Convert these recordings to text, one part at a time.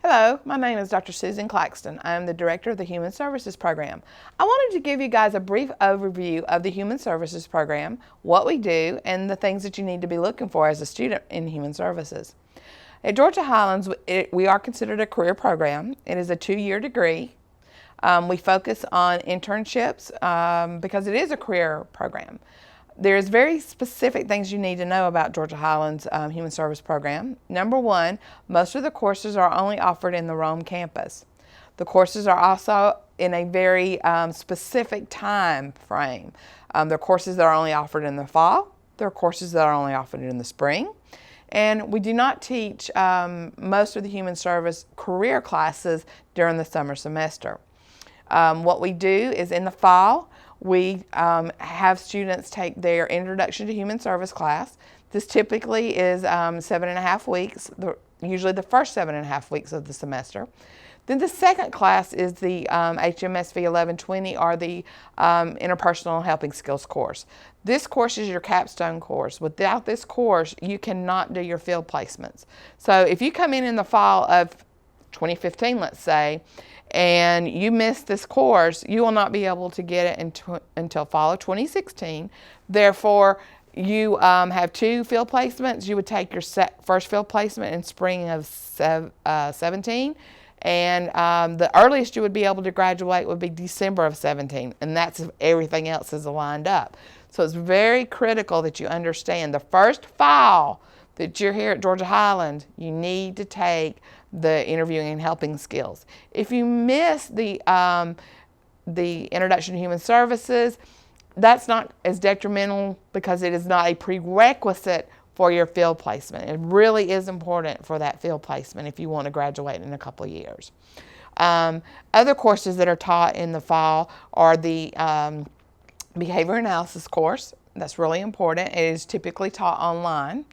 Hello, my name is Dr. Susan Claxton. I am the Director of the Human Services Program. I wanted to give you guys a brief overview of the Human Services Program, what we do, and the things that you need to be looking for as a student in Human Services. At Georgia Highlands, we are considered a career program. It is a 2-year degree. We focus on internships because it is a career program. There's very specific things you need to know about Georgia Highlands Human Service Program. Number one, most of the courses are only offered in the Rome campus. The courses are also in a very specific time frame. There are courses that are only offered in the fall. There are courses that are only offered in the spring. And we do not teach most of the human service career classes during the summer semester. What we do is in the fall, we have students take their Introduction to Human Service class. This typically is 7.5 weeks, usually the first 7.5 weeks of the semester. Then the second class is the HMSV 1120, or the Interpersonal Helping Skills course. This course is your capstone course. Without this course, you cannot do your field placements. So if you come in the fall of 2015, let's say, and you miss this course, you will not be able to get it until fall of 2016. Therefore, you have 2 field placements. You would take your first field placement in spring of 17, and the earliest you would be able to graduate would be December of 17, and that's if everything else is lined up. So it's very critical that you understand the first fall that you're here at Georgia Highlands, you need to take the interviewing and helping skills. If you miss the Introduction to Human Services, that's not as detrimental because it is not a prerequisite for your field placement. It really is important for that field placement if you want to graduate in a couple of years. Other courses that are taught in the fall are the behavior analysis course. That's really important. It is typically taught online.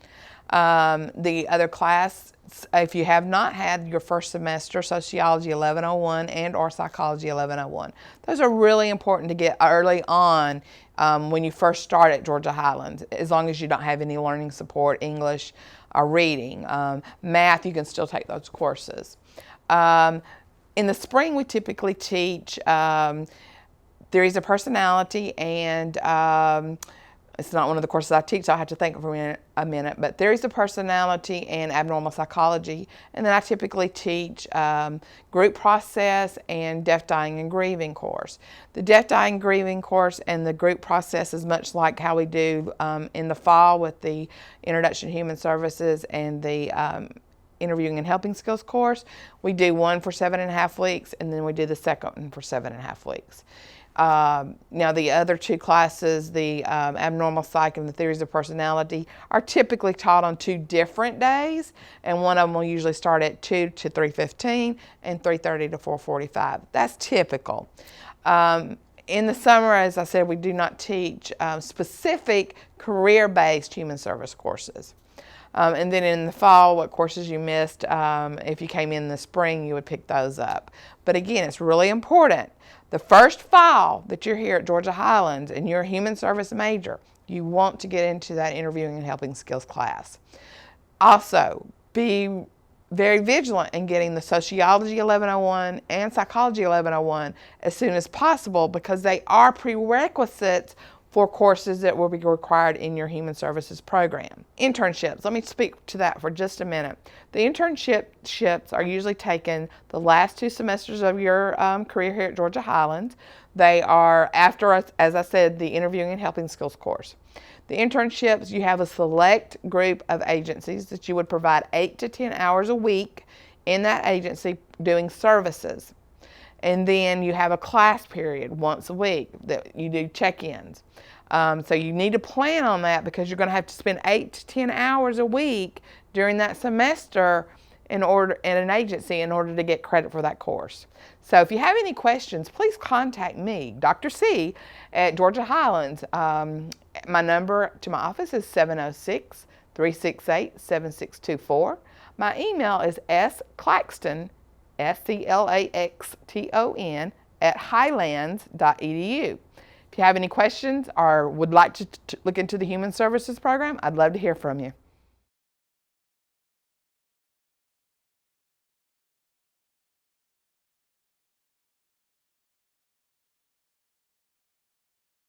The other class, if you have not had your first semester, Sociology 1101 and or Psychology 1101. Those are really important to get early on when you first start at Georgia Highlands, as long as you don't have any learning support, English or reading. Math, you can still take those courses. In the spring, we typically teach theories of personality, and it's not one of the courses I teach, so I have to think for a minute, but theories of personality and abnormal psychology. And then I typically teach group process and death, dying, and grieving course. The death, dying, and grieving course and the group process is much like how we do in the fall with the Introduction to Human Services and the Interviewing and Helping Skills course. We do one for 7.5 weeks, and then we do the second one for 7.5 weeks. Now the other 2 classes, the abnormal psych and the theories of personality, are typically taught on 2 different days, and one of them will usually start at 2 to 3:15 and 3:30 to 4:45. That's typical. In the summer, as I said, we do not teach specific career-based human service courses. And then in the fall, what courses you missed, if you came in the spring, you would pick those up. But again, it's really important. The first fall that you're here at Georgia Highlands and you're a human service major, you want to get into that interviewing and helping skills class. Also, be very vigilant in getting the Sociology 1101 and Psychology 1101 as soon as possible, because they are prerequisites for courses that will be required in your Human Services program. Internships, let me speak to that for just a minute. The internships are usually taken the last 2 semesters of your career here at Georgia Highlands. They are after, as I said, the Interviewing and Helping Skills course. The internships, you have a select group of agencies that you would provide 8 to 10 hours a week in that agency doing services. And then you have a class period once a week that you do check-ins. So you need to plan on that, because you're going to have to spend 8 to 10 hours a week during that semester in an agency in order to get credit for that course. So if you have any questions, please contact me, Dr. C, at Georgia Highlands. My number to my office is 706-368-7624. My email is sclaxton, SCLAXTON, at highlands.edu. If you have any questions or would like to look into the Human Services program, I'd love to hear from you.